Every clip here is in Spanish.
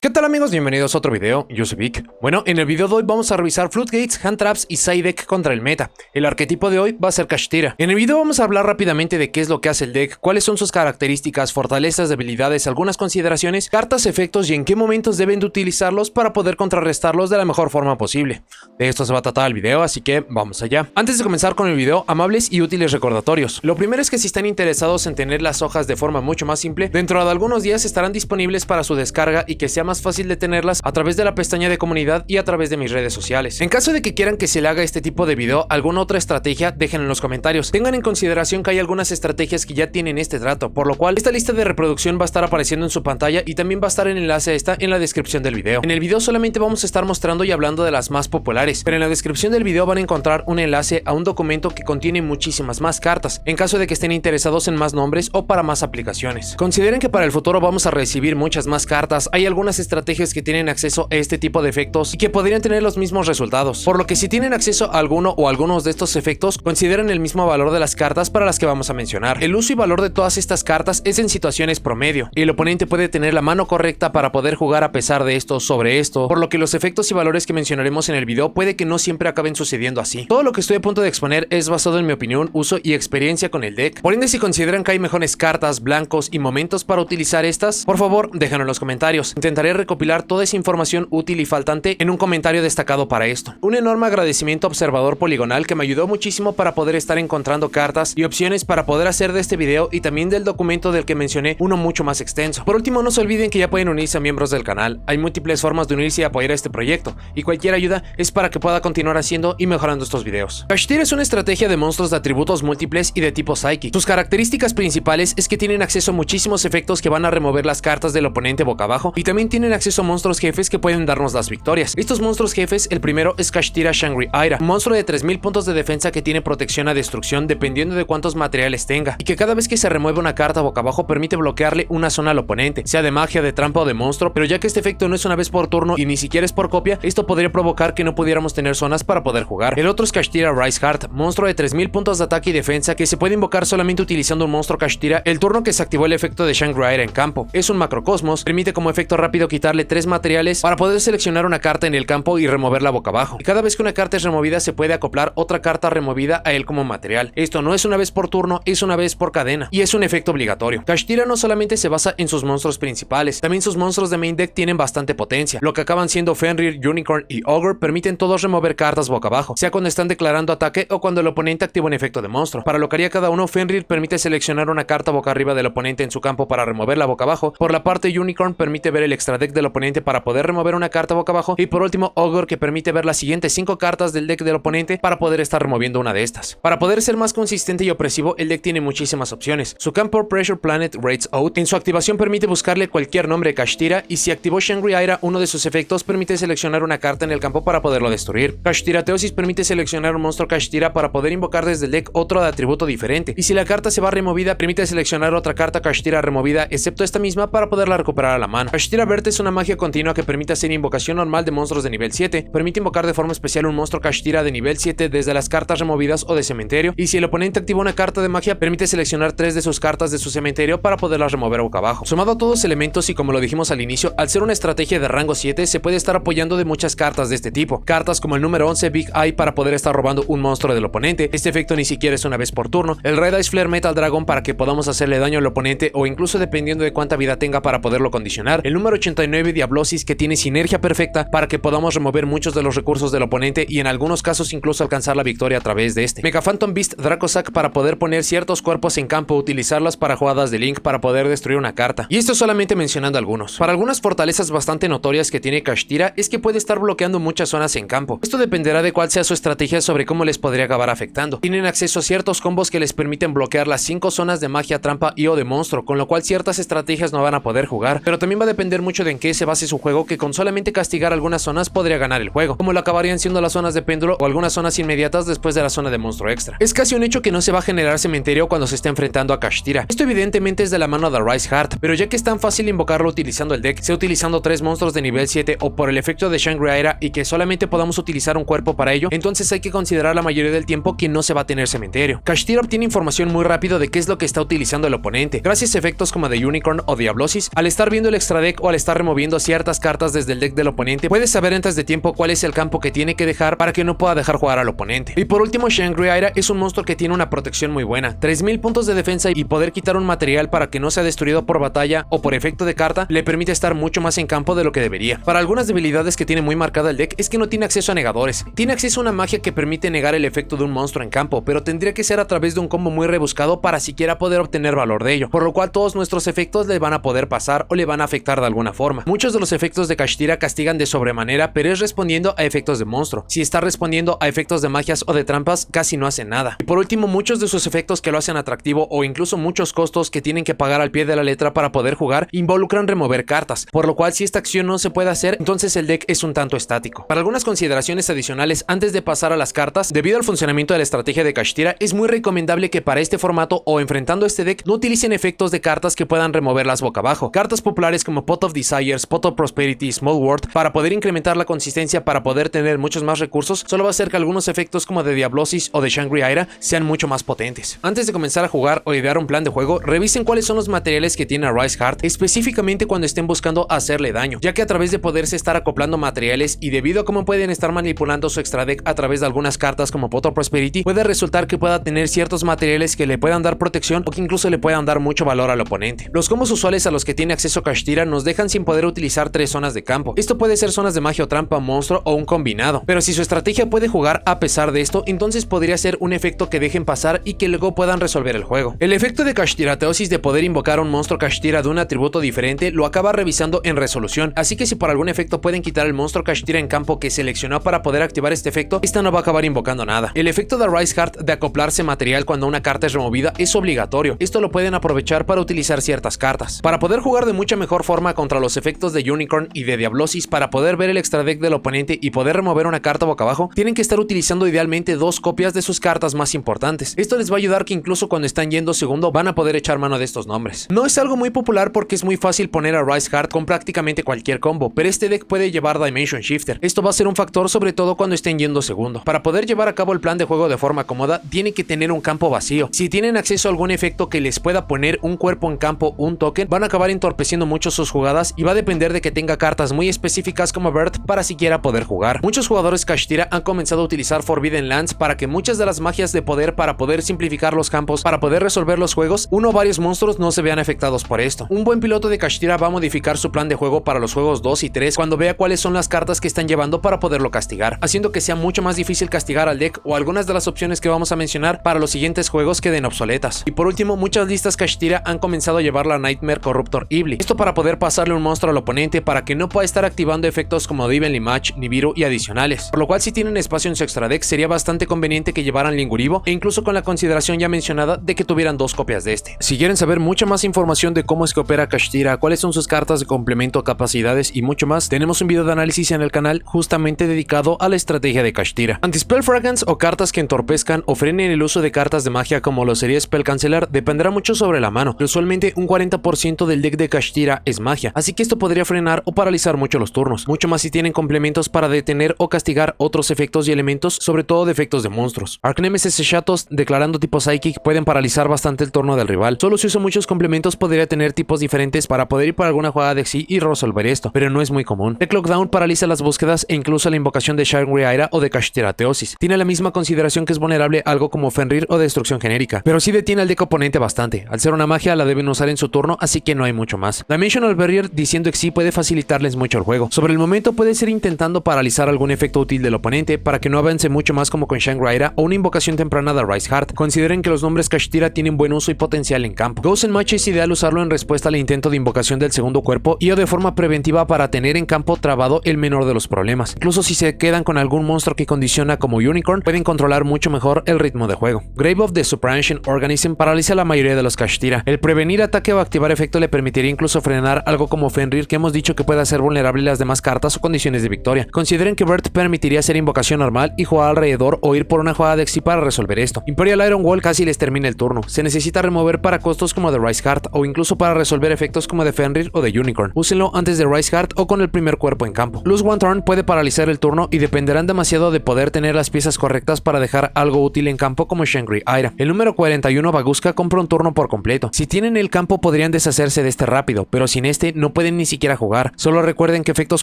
¿Qué tal amigos? Bienvenidos a otro video, yo soy Vic. Bueno, en el video de hoy vamos a revisar Floodgates, Hand Traps y Side Deck contra el meta. El arquetipo de hoy va a ser Kashtira. En el video vamos a hablar rápidamente de qué es lo que hace el deck, cuáles son sus características, fortalezas, debilidades, algunas consideraciones, cartas, efectos y en qué momentos deben de utilizarlos para poder contrarrestarlos de la mejor forma posible. De esto se va a tratar el video, así que vamos allá. Antes de comenzar con el video, amables y útiles recordatorios. Lo primero es que si están interesados en tener las hojas de forma mucho más simple, dentro de algunos días estarán disponibles para su descarga y que sea más fácil de tenerlas a través de la pestaña de comunidad y a través de mis redes sociales. En caso de que quieran que se le haga este tipo de video, alguna otra estrategia, déjenlo en los comentarios. Tengan en consideración que hay algunas estrategias que ya tienen este trato, por lo cual esta lista de reproducción va a estar apareciendo en su pantalla y también va a estar el enlace a esta en la descripción del video. En el video solamente vamos a estar mostrando y hablando de las más populares, pero en la descripción del video van a encontrar un enlace a un documento que contiene muchísimas más cartas, en caso de que estén interesados en más nombres o para más aplicaciones. Consideren que para el futuro vamos a recibir muchas más cartas, hay algunas estrategias que tienen acceso a este tipo de efectos y que podrían tener los mismos resultados, por lo que si tienen acceso a alguno o algunos de estos efectos, consideren el mismo valor de las cartas para las que vamos a mencionar. El uso y valor de todas estas cartas es en situaciones promedio, y el oponente puede tener la mano correcta para poder jugar a pesar de esto sobre esto, por lo que los efectos y valores que mencionaremos en el video puede que no siempre acaben sucediendo así. Todo lo que estoy a punto de exponer es basado en mi opinión, uso y experiencia con el deck. Por ende, si consideran que hay mejores cartas, blancos y momentos para utilizar estas, por favor déjenlo en los comentarios. Intentaré recopilar toda esa información útil y faltante en un comentario destacado para esto. Un enorme agradecimiento a Observador Poligonal, que me ayudó muchísimo para poder estar encontrando cartas y opciones para poder hacer de este video y también del documento del que mencioné uno mucho más extenso. Por último, no se olviden que ya pueden unirse a miembros del canal. Hay múltiples formas de unirse y apoyar a este proyecto, y cualquier ayuda es para que pueda continuar haciendo y mejorando estos videos. Kashtira es una estrategia de monstruos de atributos múltiples y de tipo Psychic. Sus características principales es que tienen acceso a muchísimos efectos que van a remover las cartas del oponente boca abajo, y también tienen acceso a monstruos jefes que pueden darnos las victorias. Estos monstruos jefes, el primero es Kashtira Shangri-Aira, un monstruo de 3000 puntos de defensa que tiene protección a destrucción dependiendo de cuántos materiales tenga, y que cada vez que se remueve una carta boca abajo permite bloquearle una zona al oponente, sea de magia, de trampa o de monstruo, pero ya que este efecto no es una vez por turno y ni siquiera es por copia, esto podría provocar que no pudiéramos tener zonas para poder jugar. El otro es Kashtira Rise Heart, monstruo de 3000 puntos de ataque y defensa que se puede invocar solamente utilizando un monstruo Kashtira el turno que se activó el efecto de Shangri-Aira en campo. Es un macrocosmos, permite como efecto rápido quitarle 3 materiales para poder seleccionar una carta en el campo y removerla boca abajo. Y cada vez que una carta es removida se puede acoplar otra carta removida a él como material. Esto no es una vez por turno, es una vez por cadena, y es un efecto obligatorio. Kashtira no solamente se basa en sus monstruos principales, también sus monstruos de main deck tienen bastante potencia. Lo que acaban siendo Fenrir, Unicorn y Ogre permiten todos remover cartas boca abajo, sea cuando están declarando ataque o cuando el oponente activa un efecto de monstruo. Para lo que haría cada uno, Fenrir permite seleccionar una carta boca arriba del oponente en su campo para removerla boca abajo. Por la parte, Unicorn permite ver el extra deck del oponente para poder remover una carta boca abajo, y por último Ogre, que permite ver las siguientes 5 cartas del deck del oponente para poder estar removiendo una de estas. Para poder ser más consistente y opresivo, el deck tiene muchísimas opciones. Su campo Pressure Planet Raids Out, en su activación permite buscarle cualquier nombre de Kashtira, y si activó Shangri-Aira, uno de sus efectos permite seleccionar una carta en el campo para poderlo destruir. Kashtira Teosis permite seleccionar un monstruo Kashtira para poder invocar desde el deck otro de atributo diferente, y si la carta se va removida permite seleccionar otra carta Kashtira removida excepto esta misma para poderla recuperar a la mano. Kashtira Verte es una magia continua que permite hacer invocación normal de monstruos de nivel 7, permite invocar de forma especial un monstruo Kashtira de nivel 7 desde las cartas removidas o de cementerio, y si el oponente activa una carta de magia permite seleccionar 3 de sus cartas de su cementerio para poderlas remover boca abajo. Sumado a todos los elementos, y como lo dijimos al inicio, al ser una estrategia de rango 7 se puede estar apoyando de muchas cartas de este tipo, cartas como el número 11 Big Eye para poder estar robando un monstruo del oponente, este efecto ni siquiera es una vez por turno, el Red Ice Flare Metal Dragon para que podamos hacerle daño al oponente o incluso dependiendo de cuánta vida tenga para poderlo condicionar, el número 89 Diablosis que tiene sinergia perfecta para que podamos remover muchos de los recursos del oponente y en algunos casos incluso alcanzar la victoria a través de este. Mega Phantom Beast Dracosac para poder poner ciertos cuerpos en campo, utilizarlas para jugadas de Link para poder destruir una carta. Y esto solamente mencionando algunos. Para algunas fortalezas bastante notorias que tiene Kashtira es que puede estar bloqueando muchas zonas en campo. Esto dependerá de cuál sea su estrategia sobre cómo les podría acabar afectando. Tienen acceso a ciertos combos que les permiten bloquear las 5 zonas de magia, trampa y o de monstruo, con lo cual ciertas estrategias no van a poder jugar, pero también va a depender mucho de en qué se base su juego, que con solamente castigar algunas zonas podría ganar el juego, como lo acabarían siendo las zonas de péndulo o algunas zonas inmediatas después de la zona de monstruo extra. Es casi un hecho que no se va a generar cementerio cuando se esté enfrentando a Kashtira. Esto evidentemente es de la mano de Rise Heart, pero ya que es tan fácil invocarlo utilizando el deck, sea utilizando 3 monstruos de nivel 7 o por el efecto de Shangri-Aira y que solamente podamos utilizar un cuerpo para ello, entonces hay que considerar la mayoría del tiempo que no se va a tener cementerio. Kashtira obtiene información muy rápido de qué es lo que está utilizando el oponente, gracias a efectos como de Unicorn o Diablosis, al estar viendo el extra deck o al estar está removiendo ciertas cartas desde el deck del oponente, puedes saber antes de tiempo cuál es el campo que tiene que dejar para que no pueda dejar jugar al oponente. Y por último, Shangri-Ira es un monstruo que tiene una protección muy buena, 3000 puntos de defensa, y poder quitar un material para que no sea destruido por batalla o por efecto de carta le permite estar mucho más en campo de lo que debería. Para algunas debilidades que tiene muy marcada el deck es que no tiene acceso a negadores. Tiene acceso a una magia que permite negar el efecto de un monstruo en campo, pero tendría que ser a través de un combo muy rebuscado para siquiera poder obtener valor de ello, por lo cual todos nuestros efectos le van a poder pasar o le van a afectar de alguna forma. Muchos de los efectos de Kashtira castigan de sobremanera, pero es respondiendo a efectos de monstruo. Si está respondiendo a efectos de magias o de trampas, casi no hace nada. Y por último, muchos de sus efectos que lo hacen atractivo o incluso muchos costos que tienen que pagar al pie de la letra para poder jugar involucran remover cartas, por lo cual si esta acción no se puede hacer, entonces el deck es un tanto estático. Para algunas consideraciones adicionales antes de pasar a las cartas, debido al funcionamiento de la estrategia de Kashtira, es muy recomendable que para este formato o enfrentando este deck no utilicen efectos de cartas que puedan removerlas boca abajo. Cartas populares como Pot of Desires, Pot of Prosperity, Small World, para poder incrementar la consistencia para poder tener muchos más recursos, solo va a hacer que algunos efectos como de Diablosis o de Shangri-Ira sean mucho más potentes. Antes de comenzar a jugar o idear un plan de juego, revisen cuáles son los materiales que tiene Rise Heart, específicamente cuando estén buscando hacerle daño, ya que a través de poderse estar acoplando materiales y debido a cómo pueden estar manipulando su extra deck a través de algunas cartas como Pot of Prosperity, puede resultar que pueda tener ciertos materiales que le puedan dar protección o que incluso le puedan dar mucho valor al oponente. Los combos usuales a los que tiene acceso Kashtira nos dejan sin poder utilizar 3 zonas de campo. Esto puede ser zonas de magia o trampa, monstruo o un combinado, pero si su estrategia puede jugar a pesar de esto, entonces podría ser un efecto que dejen pasar y que luego puedan resolver el juego. El efecto de Kashtirateosis de poder invocar a un monstruo Kashtira de un atributo diferente lo acaba revisando en resolución, así que si por algún efecto pueden quitar el monstruo Kashtira en campo que seleccionó para poder activar este efecto, esta no va a acabar invocando nada. El efecto de Rise Heart de acoplarse material cuando una carta es removida es obligatorio, esto lo pueden aprovechar para utilizar ciertas cartas. Para poder jugar de mucha mejor forma contra los efectos de Unicorn y de Diablosis, para poder ver el extra deck del oponente y poder remover una carta boca abajo, tienen que estar utilizando idealmente 2 copias de sus cartas más importantes. Esto les va a ayudar que incluso cuando están yendo segundo van a poder echar mano de estos nombres. No es algo muy popular porque es muy fácil poner a Rise Heart con prácticamente cualquier combo, pero este deck puede llevar Dimension Shifter. Esto va a ser un factor sobre todo cuando estén yendo segundo. Para poder llevar a cabo el plan de juego de forma cómoda, tienen que tener un campo vacío. Si tienen acceso a algún efecto que les pueda poner un cuerpo en campo, un token, van a acabar entorpeciendo mucho sus jugadas y va a depender de que tenga cartas muy específicas como Bird para siquiera poder jugar. Muchos jugadores Kashtira han comenzado a utilizar Forbidden Lands para que muchas de las magias de poder para poder simplificar los campos, para poder resolver los juegos, uno o varios monstruos no se vean afectados por esto. Un buen piloto de Kashtira va a modificar su plan de juego para los juegos 2 y 3 cuando vea cuáles son las cartas que están llevando para poderlo castigar, haciendo que sea mucho más difícil castigar al deck o algunas de las opciones que vamos a mencionar para los siguientes juegos queden obsoletas. Y por último, muchas listas Kashtira han comenzado a llevar la Nightmare Corruptor Ibli, esto para poder pasarle un monstruo al oponente para que no pueda estar activando efectos como Evenly Match, Nibiru y adicionales, por lo cual si tienen espacio en su extra deck sería bastante conveniente que llevaran Linguribo e incluso con la consideración ya mencionada de que tuvieran 2 copias de este. Si quieren saber mucha más información de cómo es que opera Kashtira, cuáles son sus cartas de complemento, capacidades y mucho más, tenemos un video de análisis en el canal justamente dedicado a la estrategia de Kashtira. Anti-Spell Fragments o cartas que entorpezcan o frenen el uso de cartas de magia como lo sería Spell Cancelar dependerá mucho sobre la mano, pero usualmente un 40% del deck de Kashtira es magia, así que esto podría frenar o paralizar mucho los turnos, mucho más si tienen complementos para detener o castigar otros efectos y elementos, sobre todo de efectos de monstruos. Archnemesis Shatos declarando tipo Psychic pueden paralizar bastante el turno del rival. Solo si uso muchos complementos podría tener tipos diferentes para poder ir por alguna jugada de Xyz y resolver esto, pero no es muy común. The Lockdown paraliza las búsquedas e incluso la invocación de Shangri-Ira o de Kashtirateosis. Tiene la misma consideración que es vulnerable a algo como Fenrir o destrucción genérica, pero sí detiene al deck oponente bastante. Al ser una magia la deben usar en su turno, así que no hay mucho más. Dimensional Barrier diciendo Xyz puede facilitarles mucho el juego. Sobre el momento puede ser intentando paralizar algún efecto útil del oponente para que no avance mucho más como con Shangri-Ira o una invocación temprana de Rise Heart. Consideren que los nombres Kashtira tienen buen uso y potencial en campo. Ghost and Match es ideal usarlo en respuesta al intento de invocación del segundo cuerpo y o de forma preventiva para tener en campo trabado el menor de los problemas. Incluso si se quedan con algún monstruo que condiciona como Unicorn, pueden controlar mucho mejor el ritmo de juego. Grave of the Super Ancient Organism paraliza la mayoría de los Kashtira. El prevenir ataque o activar efecto le permitiría incluso frenar algo como Fenrir, que hemos dicho que puede hacer vulnerable las demás cartas o condiciones de victoria. Consideren que Bird permitiría hacer invocación normal y jugar alrededor o ir por una jugada de Xyz para resolver esto. Imperial Iron Wall casi les termina el turno. Se necesita remover para costos como de Rise Heart o incluso para resolver efectos como de Fenrir o de Unicorn. Úsenlo antes de Rise Heart o con el primer cuerpo en campo. Lose One Turn puede paralizar el turno y dependerán demasiado de poder tener las piezas correctas para dejar algo útil en campo como Shangri-Ira. El número 41 Baguska compra un turno por completo. Si tienen el campo podrían deshacerse de este rápido, pero sin este no pueden pueden ni siquiera jugar. Solo recuerden que efectos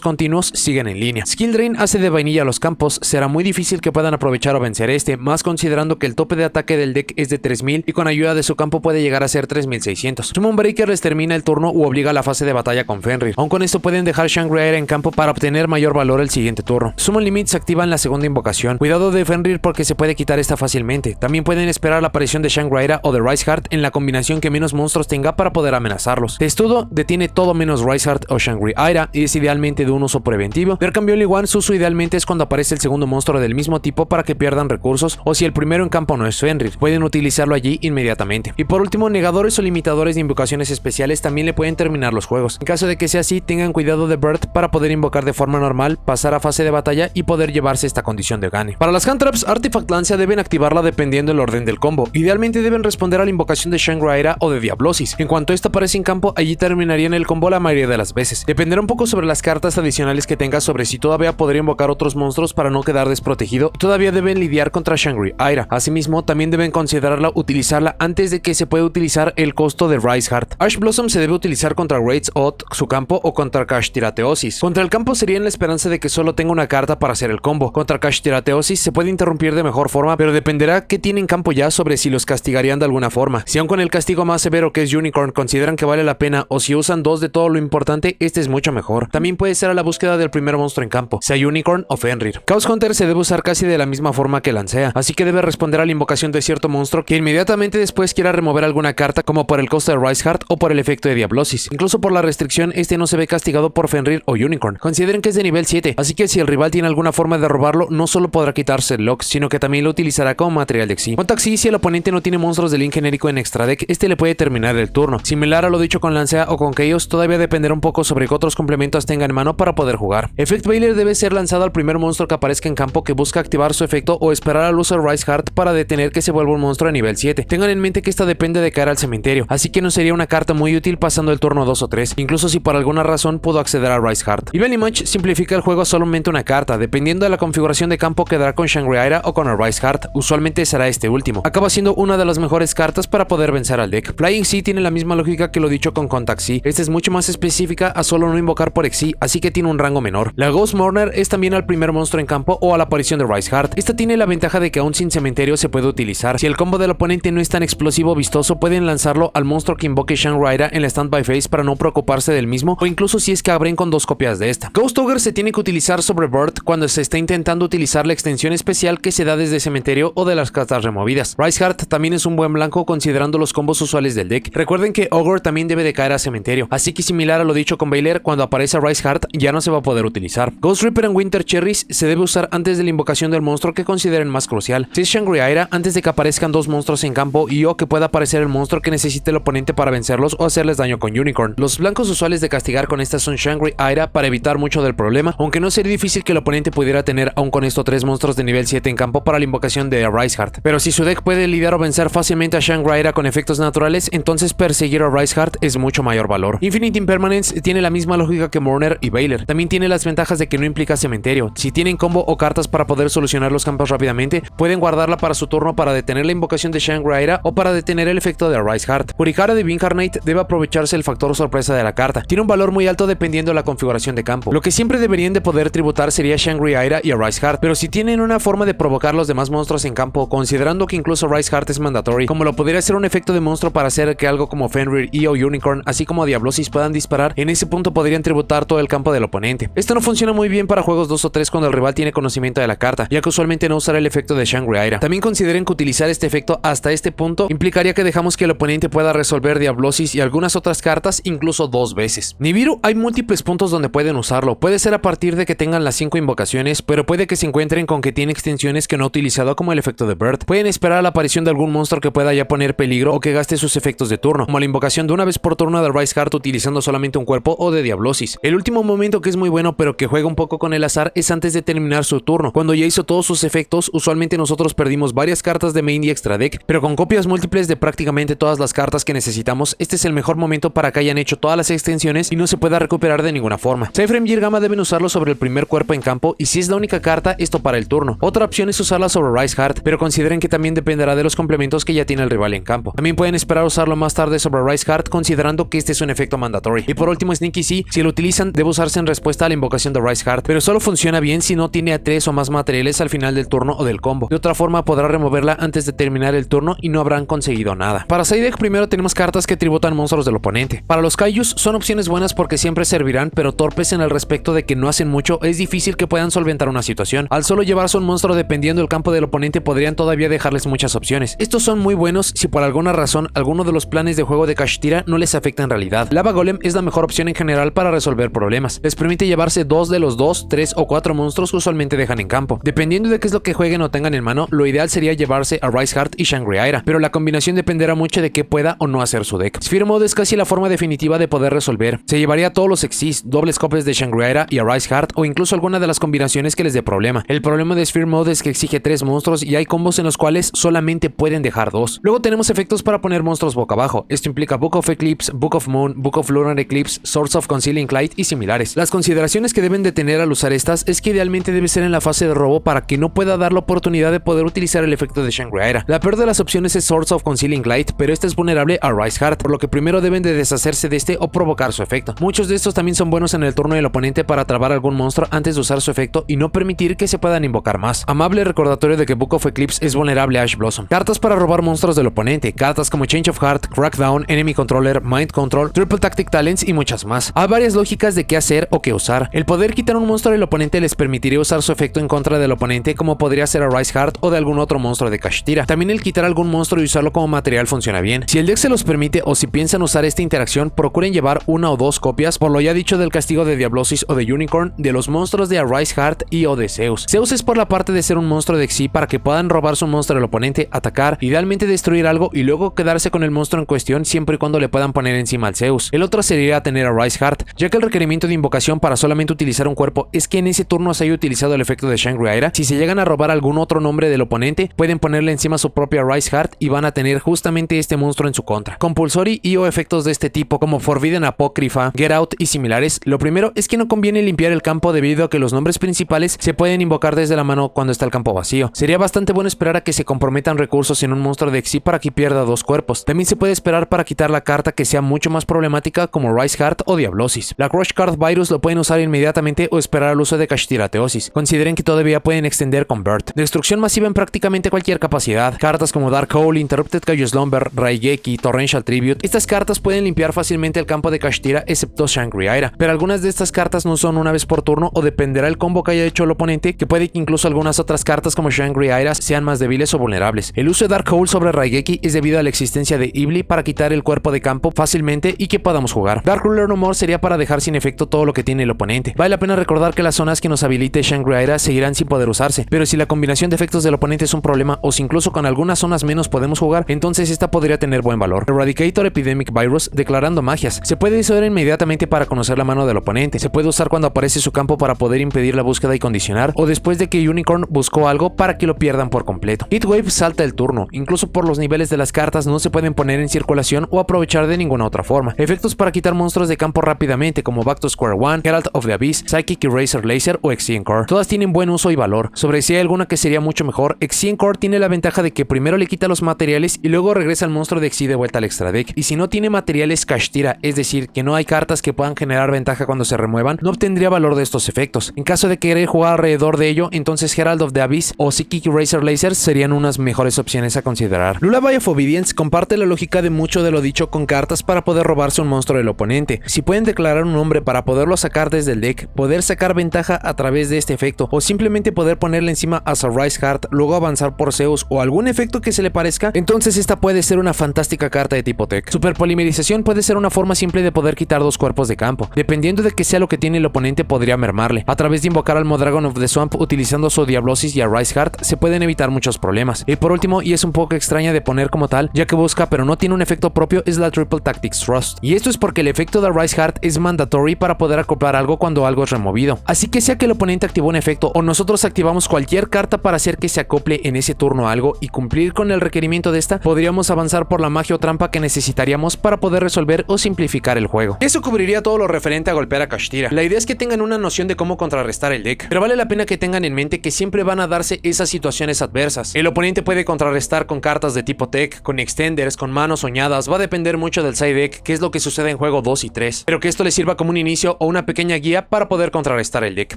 continuos siguen en línea. Skill Drain hace de vainilla a los campos. Será muy difícil que puedan aprovechar o vencer más considerando que el tope de ataque del deck es de 3000 y con ayuda de su campo puede llegar a ser 3600. Summon Breaker les termina el turno u obliga a la fase de batalla con Fenrir. Aún con esto pueden dejar Shangri-Aira en campo para obtener mayor valor el siguiente turno. Summon Limit se activa en la segunda invocación. Cuidado de Fenrir porque se puede quitar esta fácilmente. También pueden esperar la aparición de Shangri-Aira o de Riseheart en la combinación que menos monstruos tenga para poder amenazarlos. Testudo detiene todo menos Riseheart o Shangri-Aira y es idealmente de un uso preventivo. Ver cambio Iguan, su uso idealmente es cuando aparece el segundo monstruo del mismo tipo para que pierdan recursos o si el primero en campo no es Fenrir, pueden utilizarlo allí inmediatamente. Y por último, negadores o limitadores de invocaciones especiales también le pueden terminar los juegos. En caso de que sea así, tengan cuidado de Bird para poder invocar de forma normal, pasar a fase de batalla y poder llevarse esta condición de gane. Para las hand traps, Artifact Lancia deben activarla dependiendo del orden del combo. Idealmente deben responder a la invocación de Shangri-Aira o de Diablosis. En cuanto esta aparece en campo, allí terminarían el combo la mayoría de las veces. Dependerá un poco sobre las cartas adicionales que tengas sobre si todavía podría invocar otros monstruos para no quedar desprotegido. Todavía deben lidiar contra Shangri-Aira. Asimismo, también deben considerarla utilizarla antes de que se pueda utilizar el costo de Riseheart. Ash Blossom se debe utilizar contra Raids Odd, su campo, o contra Kashtirateosis. Contra el campo sería en la esperanza de que solo tenga una carta para hacer el combo. Contra Kashtirateosis se puede interrumpir de mejor forma, pero dependerá qué tiene en campo ya sobre si los castigarían de alguna forma. Si aun con el castigo más severo que es Unicorn consideran que vale la pena o si usan dos de todo lo importante, este es mucho mejor. También puede ser a la búsqueda del primer monstruo en campo, sea Unicorn o Fenrir. Chaos Hunter se debe usar casi de la misma forma que Lancea, así que debe responder a la invocación de cierto monstruo que inmediatamente después quiera remover alguna carta como por el costo de Riseheart o por el efecto de Diablosis. Incluso por la restricción, este no se ve castigado por Fenrir o Unicorn. Consideren que es de nivel 7, así que si el rival tiene alguna forma de robarlo, no solo podrá quitarse el lock, sino que también lo utilizará como material de Xyz. Con Taxi, si el oponente no tiene monstruos de link genérico en extra deck, este le puede terminar el turno. Similar a lo dicho con Lancea o con Chaos, todavía dependerá un poco sobre qué otros complementos tenga en mano para poder jugar. Effect Veiler debe ser lanzado al primer monstruo que aparezca en campo que busca activar su efecto o esperar al uso de Riseheart para detener que se vuelva un monstruo a nivel 7. Tengan en mente que esta depende de caer al cementerio, así que no sería una carta muy útil pasando el turno 2 o 3, incluso si por alguna razón pudo acceder a Riseheart. Y Belly Match simplifica el juego a solamente una carta, dependiendo de la configuración de campo quedará con Shangri-Aira o con el Riseheart, usualmente será este último. Acaba siendo una de las mejores cartas para poder vencer al deck. Flying Sea tiene la misma lógica que lo dicho con Contact Sea, esta es mucho más específica a solo no invocar por Xyz, así que tiene un rango menor. La Ghost Mourner es también al primer monstruo en campo o a la aparición de Riseheart. Esta tiene la ventaja de que aún sin cementerio se puede utilizar. Si el combo del oponente no es tan explosivo o vistoso, pueden lanzarlo al monstruo que invoque Shangri-Aira en la standby phase para no preocuparse del mismo, o incluso si es que abren con dos copias de esta. Ghost Ogre se tiene que utilizar sobre Bird cuando se está intentando utilizar la extensión especial que se da desde cementerio o de las cartas removidas. Riseheart también es un buen blanco considerando los combos usuales del deck. Recuerden que Ogre también debe de caer a cementerio, así que similar a lo dicho con Veiler, cuando aparece Riseheart ya no se va a poder utilizar. Ghost Reaper en Winter Cherries se debe usar antes de la invocación del monstruo que consideren más crucial. Si es Shangri-Aira, antes de que aparezcan dos monstruos en campo y o que pueda aparecer el monstruo que necesite el oponente para vencerlos o hacerles daño con Unicorn. Los blancos usuales de castigar con estas son Shangri-Aira para evitar mucho del problema, aunque no sería difícil que el oponente pudiera tener aún con esto 3 monstruos de nivel 7 en campo para la invocación de Riseheart. Pero si su deck puede lidiar o vencer fácilmente a Shangri-Aira con efectos naturales, entonces perseguir a Riseheart es mucho mayor valor. Infinite Impermanence tiene la misma lógica que Mourner y Veiler. También tiene las ventajas de que no implica cementerio. Si tienen combo o cartas para poder solucionar los campos rápidamente, pueden guardarla para su turno para detener la invocación de Shangri-Aira o para detener el efecto de Riseheart. Puricara de Incarnate debe aprovecharse el factor sorpresa de la carta. Tiene un valor muy alto dependiendo de la configuración de campo. Lo que siempre deberían de poder tributar sería Shangri-Aira y a Riseheart, pero si tienen una forma de provocar los demás monstruos en campo, considerando que incluso Riseheart es mandatory, como lo podría ser un efecto de monstruo para hacer que algo como Fenrir y o Unicorn, así como Diablosis puedan disparar, en ese punto podrían tributar todo el campo del oponente. Esto no funciona muy bien para juegos 2 o 3 cuando el rival tiene conocimiento de la carta, ya que usualmente no usará el efecto de Shangri-Aira. También consideren que utilizar este efecto hasta este punto implicaría que dejamos que el oponente pueda resolver Diablosis y algunas otras cartas incluso 2 veces. Nibiru hay múltiples puntos donde pueden usarlo, puede ser a partir de que tengan las 5 invocaciones, pero puede que se encuentren con que tiene extensiones que no ha utilizado como el efecto de Bird. Pueden esperar la aparición de algún monstruo que pueda ya poner peligro o que gaste sus efectos de turno, como la invocación de una vez por turno de Riseheart utilizando solamente un cuerpo o de Diablosis. El último momento que es muy bueno pero que juega un poco con el azar es antes de terminar su turno. Cuando ya hizo todos sus efectos, usualmente nosotros perdimos varias cartas de main y extra deck, pero con copias múltiples de prácticamente todas las cartas que necesitamos, este es el mejor momento para que hayan hecho todas las extensiones y no se pueda recuperar de ninguna forma. Cyframe y Irgama deben usarlo sobre el primer cuerpo en campo y si es la única carta, esto para el turno. Otra opción es usarla sobre Riseheart, pero consideren que también dependerá de los complementos que ya tiene el rival en campo. También pueden esperar usarlo más tarde sobre Riseheart considerando que este es un efecto mandatory. Y por último, Sneaky Sea, si lo utilizan debe usarse en respuesta a la invocación de Rise Heart, pero solo funciona bien si no tiene a 3 o más materiales al final del turno o del combo. De otra forma podrá removerla antes de terminar el turno y no habrán conseguido nada. Para side deck primero tenemos cartas que tributan monstruos del oponente. Para los Kaijus son opciones buenas porque siempre servirán, pero torpes en el respecto de que no hacen mucho, es difícil que puedan solventar una situación. Al solo llevarse un monstruo dependiendo del campo del oponente podrían todavía dejarles muchas opciones. Estos son muy buenos si por alguna razón alguno de los planes de juego de Kashtira no les afecta en realidad. Lava Golem es la mejor opción en general para resolver problemas. Les permite llevarse 2 de los 2, 3 o 4 monstruos que usualmente dejan en campo. Dependiendo de qué es lo que jueguen o tengan en mano, lo ideal sería llevarse a Rise Heart y Shangri-Aira, pero la combinación dependerá mucho de qué pueda o no hacer su deck. Sphere Mode es casi la forma definitiva de poder resolver. Se llevaría todos los Xyz, dobles copies de Shangri-Aira y a Rise Heart o incluso alguna de las combinaciones que les dé problema. El problema de Sphere Mode es que exige 3 monstruos y hay combos en los cuales solamente pueden dejar 2. Luego tenemos efectos para poner monstruos boca abajo. Esto implica Book of Eclipse, Book of Moon, Book of Lunar Eclipse, Swords of Concealing Light y similares. Las consideraciones que deben de tener al usar estas es que idealmente debe ser en la fase de robo para que no pueda dar la oportunidad de poder utilizar el efecto de Shangri-Aira. La peor de las opciones es Swords of Concealing Light, pero esta es vulnerable a Rise Heart, por lo que primero deben de deshacerse de este o provocar su efecto. Muchos de estos también son buenos en el turno del oponente para trabar algún monstruo antes de usar su efecto y no permitir que se puedan invocar más. Amable recordatorio de que Book of Eclipse es vulnerable a Ash Blossom. Cartas para robar monstruos del oponente, cartas como Change of Heart, Crackdown, Enemy Controller, Mind Control, Triple Tactic Talents y muchas más. Hay varias lógicas de qué hacer o qué usar. El poder quitar un monstruo del oponente les permitiría usar su efecto en contra del oponente, como podría ser a Rise Heart o de algún otro monstruo de Kashtira. También el quitar algún monstruo y usarlo como material funciona bien. Si el deck se los permite o si piensan usar esta interacción, procuren llevar 1 o 2 copias, por lo ya dicho del castigo de Diablosis o de Unicorn, de los monstruos de Rise Heart y o de Zeus. Zeus es por la parte de ser un monstruo de Xyz para que puedan robarse un monstruo del oponente, atacar, idealmente destruir algo y luego quedarse con el monstruo en cuestión siempre y cuando le puedan poner encima al Zeus. El otro sería tener a Rise Heart, ya que el requerimiento de invocación para solamente utilizar un cuerpo es que en ese turno se haya utilizado el efecto de Shangri-Aira. Si se llegan a robar algún otro nombre del oponente, pueden ponerle encima su propia Rise Heart y van a tener justamente este monstruo en su contra. Compulsory y o efectos de este tipo como Forbidden Apocrypha, Get Out y similares, lo primero es que no conviene limpiar el campo debido a que los nombres principales se pueden invocar desde la mano cuando está el campo vacío. Sería bastante bueno esperar a que se comprometan recursos en un monstruo de Xyz para que pierda 2 cuerpos. También se puede esperar para quitar la carta que sea mucho más problemática como Rise Heart o Diablosis. La Crush Card Virus lo pueden usar inmediatamente o esperar al uso de Kashtira Teosis. Consideren que todavía pueden extender Convert. Destrucción masiva en prácticamente cualquier capacidad. Cartas como Dark Hole, Interrupted Kaiju Slumber, Raigeki, Torrential Tribute. Estas cartas pueden limpiar fácilmente el campo de Kashtira excepto Shangri-Aira, pero algunas de estas cartas no son una vez por turno o dependerá el combo que haya hecho el oponente, que puede que incluso algunas otras cartas como Shangri-Aira sean más débiles o vulnerables. El uso de Dark Hole sobre Raigeki es debido a la existencia de Ibli para quitar el cuerpo de campo fácilmente y que podamos jugar. Dark Ruler No More sería para dejar sin efecto todo lo que tiene el oponente. Vale la pena recordar que las zonas que nos habilite Shangri-Aira seguirán sin poder usarse, pero si la combinación de efectos del oponente es un problema o si incluso con algunas zonas menos podemos jugar, entonces esta podría tener buen valor. Eradicator Epidemic Virus, declarando magias. Se puede usar inmediatamente para conocer la mano del oponente. Se puede usar cuando aparece su campo para poder impedir la búsqueda y condicionar, o después de que Unicorn buscó algo para que lo pierdan por completo. Heatwave salta el turno. Incluso por los niveles de las cartas no se pueden poner en circulación o aprovechar de ninguna otra forma. Efectos para quitar monstruos de campo rápidamente como Back to Square One, Herald of the Abyss, Psychic Eraser Laser o Exceeding Core. Todas tienen buen uso y valor. Sobre si hay alguna que sería mucho mejor, Exceeding Core tiene la ventaja de que primero le quita los materiales y luego regresa el monstruo de Exceed de vuelta al extra deck. Y si no tiene materiales Kashtira, es decir, que no hay cartas que puedan generar ventaja cuando se remuevan, no obtendría valor de estos efectos. En caso de querer jugar alrededor de ello, entonces Herald of the Abyss o Psychic Eraser Laser serían unas mejores opciones a considerar. Lullaby of Obedience comparte la lógica de mucho de lo dicho con cartas para poder robarse un monstruo del oponente. Si pueden declarar un nombre para poderlo sacar desde el deck, poder sacar ventaja a través de este efecto o simplemente poder ponerle encima a Rise Heart, luego avanzar por Zeus o algún efecto que se le parezca, entonces esta puede ser una fantástica carta de tipo tech. Superpolimerización puede ser una forma simple de poder quitar 2 cuerpos de campo. Dependiendo de que sea lo que tiene el oponente, podría mermarle. A través de invocar al Modragon of the Swamp utilizando su Diablosis y a Rise Heart se pueden evitar muchos problemas. Y por último, y es un poco extraña de poner como tal, ya que busca pero no tiene un efecto propio, es la Triple Tactics Thrust. Y esto es porque el efecto de Rise Heart es mandatory para poder acoplar algo cuando algo es removido. Así que sea que el oponente activó un efecto o nosotros activamos cualquier carta para hacer que se acople en ese turno algo y cumplir con el requerimiento de esta, podríamos avanzar por la magia o trampa que necesitaríamos para poder resolver o simplificar el juego. Eso cubriría todo lo referente a golpear a Kashtira. La idea es que tengan una noción de cómo contrarrestar el deck, pero vale la pena que tengan en mente que siempre van a darse esas situaciones adversas. El oponente puede contrarrestar con cartas de tipo tech, con extenders, con manos soñadas, va a depender mucho del side deck, qué es lo que sucede en juego juego 2 y 3, pero que esto les sirva como un inicio o una pequeña guía para poder contrarrestar el deck.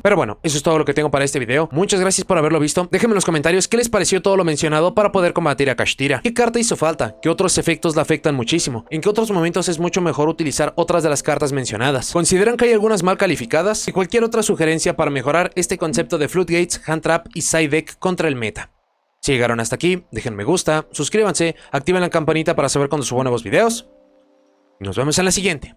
Pero bueno, eso es todo lo que tengo para este video. Muchas gracias por haberlo visto. Déjenme en los comentarios qué les pareció todo lo mencionado para poder combatir a Kashtira. ¿Qué carta hizo falta? ¿Qué otros efectos la afectan muchísimo? ¿En qué otros momentos es mucho mejor utilizar otras de las cartas mencionadas? ¿Consideran que hay algunas mal calificadas? Y cualquier otra sugerencia para mejorar este concepto de Floodgates, Hand Trap y Side Deck contra el meta. Si llegaron hasta aquí, dejen me gusta, suscríbanse, activen la campanita para saber cuando subo nuevos videos. Nos vemos en la siguiente.